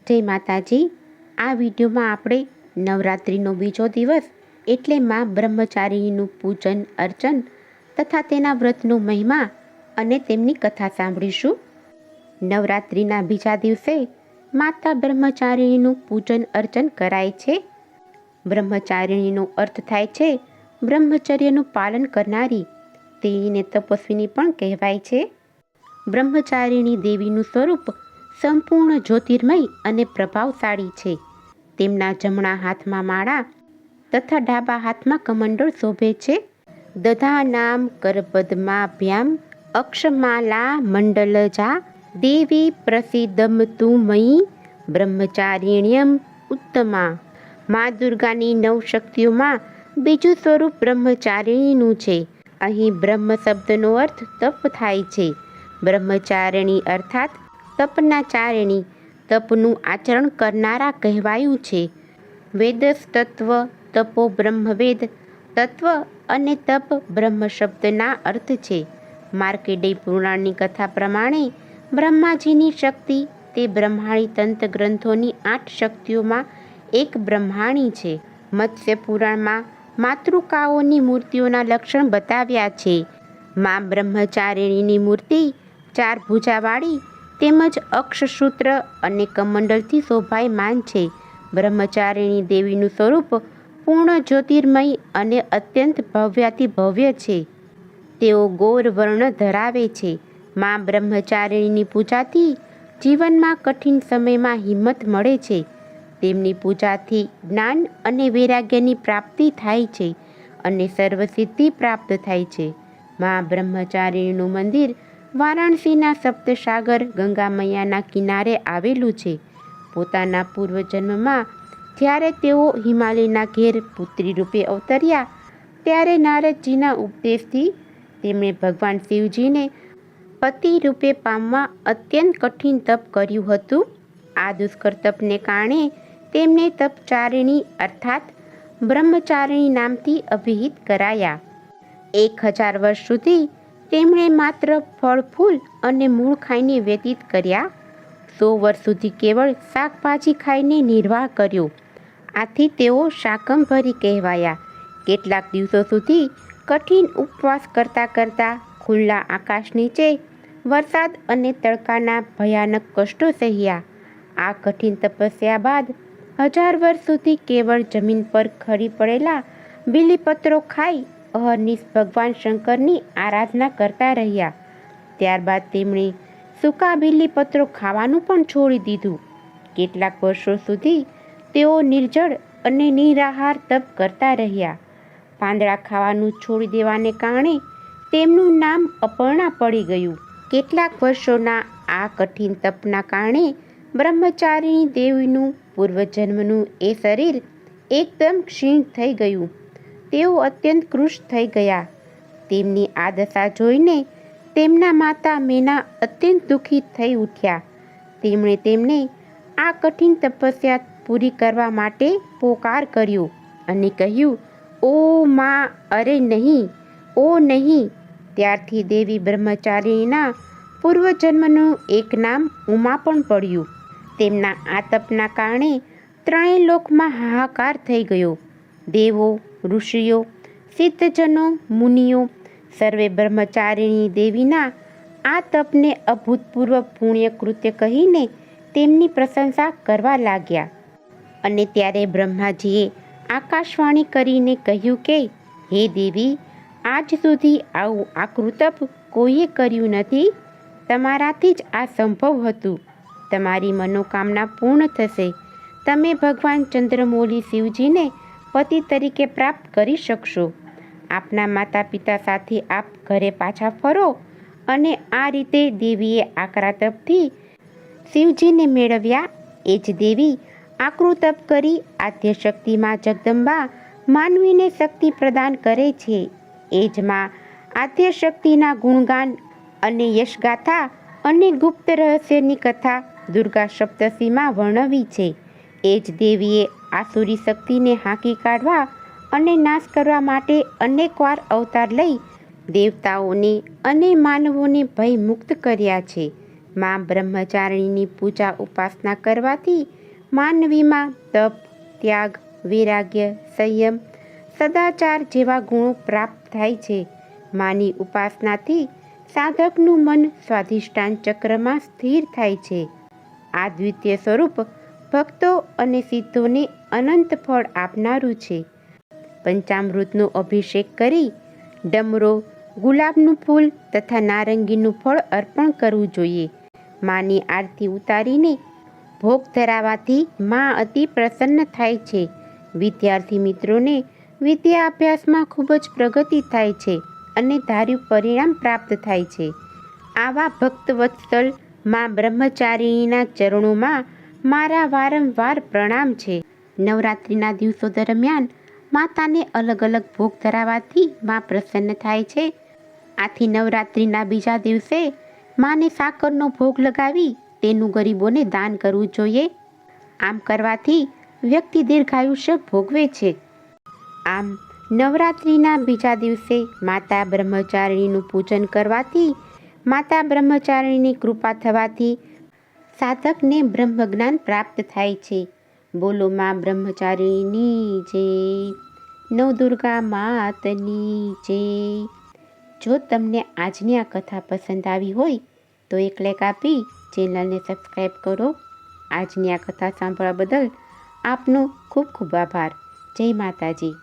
જય માતાજી। આ વિડીયોમાં આપણે નવરાત્રિનો બીજો દિવસ એટલે માં બ્રહ્મચારીણીનું પૂજન અર્ચન તથા તેના વ્રતનો મહિમા અને તેમની કથા સાંભળીશું। નવરાત્રિના બીજા દિવસે માતા બ્રહ્મચારીણીનું પૂજન અર્ચન કરાય છે। બ્રહ્મચારીણીનો અર્થ થાય છે બ્રહ્મચર્યનું પાલન કરનારી, તેણીને તપસ્વીની પણ કહેવાય છે। બ્રહ્મચારીણી દેવીનું સ્વરૂપ સંપૂર્ણ જ્યોતિર્મય અને પ્રભાવશાળી છે। તેમના જમણા હાથમાં માળા તથા ડાબા હાથમાં કમંડળ શોભે છે। દધાનામ કરપદ્માભ્યામ અક્ષમાલા મંડલજા દેવી પ્રસિદ્ધમતુ મયી બ્રહ્મચારિણ્યમ ઉત્તમા। મા દુર્ગાની નવ શક્તિઓમાં બીજું સ્વરૂપ બ્રહ્મચારિણીનું છે। અહીં બ્રહ્મ શબ્દનો અર્થ તપ થાય છે। બ્રહ્મચારિણી અર્થાત તપના ચારિણી, તપનું આચરણ કરનારા કહેવાયું છે। વેદસ્તત્વ તપો બ્રહ્મવેદ, તત્વ અને તપ બ્રહ્મ શબ્દના અર્થ છે। માર્કંડેય પુરાણની કથા પ્રમાણે બ્રહ્માજીની શક્તિ તે બ્રહ્માણી તંત્ર ગ્રંથોની 8 શક્તિઓમાં એક બ્રહ્માણી છે। મત્સ્ય પુરાણમાં માતૃકાઓની મૂર્તિઓના લક્ષણ બતાવ્યા છે। માં બ્રહ્મચારિણીની મૂર્તિ 4 ભુજાવાળી તેમજ અક્ષસૂત્ર અને કમંડલથી શોભાયમાન છે। બ્રહ્મચારિણી દેવીનું સ્વરૂપ પૂર્ણ જ્યોતિર્મય અને અત્યંત ભવ્યાતિ ભવ્ય છે। તેઓ ગૌર વર્ણ ધરાવે છે। માં બ્રહ્મચારિણીની પૂજાથી જીવનમાં કઠિન સમયમાં હિંમત મળે છે। તેમની પૂજાથી જ્ઞાન અને વૈરાગ્યની પ્રાપ્તિ થાય છે અને સર્વસિદ્ધિ પ્રાપ્ત થાય છે। માં બ્રહ્મચારિણીનું મંદિર વારાણસીના સપ્તસાગર ગંગા મૈયાના કિનારે આવેલું છે। પોતાના પૂર્વજન્મમાં જ્યારે તેઓ હિમાલયના ઘેર પુત્રી રૂપે અવતર્યા ત્યારે નારદજીના ઉપદેશથી તેમણે ભગવાન શિવજીને પતિ રૂપે પામવા અત્યંત કઠિન તપ કર્યું હતું। આ દુષ્કર તપને કારણે તેમને તપચારિણી અર્થાત બ્રહ્મચારિણી નામથી અભિહિત કરાયા। 1000 વર્ષ સુધી તેમણે માત્ર ફળ ફૂલ અને મૂળ ખાઈને વ્યતીત કર્યા। 100 વર્ષ સુધી કેવળ શાકભાજી ખાઈને નિર્વાહ કર્યો। આથી તેઓ શાકંભરી કહેવાયા। કેટલાક દિવસો સુધી કઠિન ઉપવાસ કરતા ખુલ્લા આકાશ નીચે વરસાદ અને તડકાના ભયાનક કષ્ટો સહ્યા। આ કઠિન તપસ્યા બાદ 1000 વર્ષ સુધી કેવળ જમીન પર ખરી પડેલા બીલીપત્રો ખાઈ અહર્નિશ ભગવાન શંકરની આરાધના કરતા રહ્યા। ત્યારબાદ તેમણે સૂકા બીલીપત્રો ખાવાનું પણ છોડી દીધું। કેટલાક વર્ષો સુધી તેઓ નિર્જળ અને નિરાહાર તપ કરતા રહ્યા। પાંદડા ખાવાનું છોડી દેવાને કારણે તેમનું નામ અપર્ણા પડી ગયું। કેટલાક વર્ષોના આ કઠિન તપના કારણે બ્રહ્મચારિણી દેવીનું પૂર્વજન્મનું એ શરીર એકદમ ક્ષીણ થઈ ગયું। તેઓ અત્યંત કૃશ થઈ ગયા। તેમની આ દશા જોઈને તેમના માતા મેના અત્યંત દુઃખી થઈ ઉઠ્યા। તેમણે તેમને આ કઠિન તપસ્યા પૂરી કરવા માટે પોકાર કર્યો અને કહ્યું, ઓ માં, અરે નહીં, ઓ નહીં। ત્યારથી દેવી બ્રહ્મચારિણીના પૂર્વજન્મનું એક નામ ઉમા પણ પડ્યું। તેમના આ તપના કારણે 3 લોકમાં હાહાકાર થઈ ગયો। દેવો, ઋષિઓ, સિદ્ધજનો, મુનિઓ સર્વે બ્રહ્મચારિણી દેવીના આ તપને અભૂતપૂર્વ પુણ્ય કૃત્ય કહીને તેમની પ્રશંસા કરવા લાગ્યા। અને ત્યારે બ્રહ્માજીએ આકાશવાણી કરીને કહ્યું કે, હે દેવી, આજ સુધી આવું આકરું તપ કોઈએ કર્યું નથી। તમારાથી જ આ સંભવ હતું। તમારી મનોકામના પૂર્ણ થશે। તમે ભગવાન ચંદ્રમૌલી શિવજીને પતિ તરીકે પ્રાપ્ત કરી શકશો। આપના માતા પિતા સાથે આપ ઘરે પાછા ફરો। અને આ રીતે દેવીએ આકરા તપથી શિવજીને મેળવ્યા। એ જ દેવી આકરું તપ કરી આદ્યશક્તિમાં જગદંબા માનવીને શક્તિ પ્રદાન કરે છે। એ જ માં આદ્યશક્તિના ગુણગાન અને યશગાથા અને ગુપ્ત રહસ્યની કથા દુર્ગા સપ્તશીમાં વર્ણવી છે। એ જ દેવીએ આસુરી શક્તિને હાંકી કાઢવા અને નાશ કરવા માટે અનેકવાર અવતાર લઈ દેવતાઓને અને માનવોને ભય મુક્ત કર્યા છે। માં બ્રહ્મચારિણીની પૂજા ઉપાસના કરવાથી માનવીમાં તપ, ત્યાગ, વૈરાગ્ય, સંયમ, સદાચાર જેવા ગુણો પ્રાપ્ત થાય છે. માની ઉપાસનાથી સાધકનું મન સ્વાધિષ્ઠાન ચક્રમાં સ્થિર થાય છે. આ દ્વિતીય સ્વરૂપ ભક્તો અને સિદ્ધોને અનંત ફળ આપનારું છે. પંચામૃતનો અભિષેક કરી ડમરો, ગુલાબનું ફૂલ તથા નારંગીનું ફળ અર્પણ કરવું જોઈએ. માની આરતી ઉતારીને ભોગ ધરાવવાથી માં અતિ પ્રસન્ન થાય છે. વિદ્યાર્થી મિત્રોને વિદ્યા અભ્યાસમાં ખૂબ જ પ્રગતિ થાય છે અને ધાર્યું પરિણામ પ્રાપ્ત થાય છે. આવા ભક્તવત્સલ માં બ્રહ્મચારિણીના ચરણોમાં મારા વારંવાર પ્રણામ છે. નવરાત્રિના દિવસો દરમિયાન માતાને અલગ અલગ ભોગ ધરાવવાથી માં પ્રસન્ન થાય છે. આથી નવરાત્રિના બીજા દિવસે માને સાકરનો ભોગ લગાવી તેનું ગરીબોને દાન કરવું જોઈએ. આમ કરવાથી વ્યક્તિ દીર્ઘાયુષ્ય ભોગવે છે. આમ નવરાત્રિના બીજા દિવસે માતા બ્રહ્મચારિણીનું પૂજન કરવાથી, માતા બ્રહ્મચારિણીની કૃપા થવાથી સાધકને બ્રહ્મજ્ઞાન પ્રાપ્ત થાય છે. બોલો માં બ્રહ્મચારિણીની જય, નવદુર્ગા માતની જય. જો તમને આજની આ કથા પસંદ આવી હોય તો એક લાઈક આપી ચેનલને સબસ્ક્રાઈબ કરો. આજની આ કથા સાંભળવા બદલ આપનો ખૂબ ખૂબ આભાર. જય માતાજી.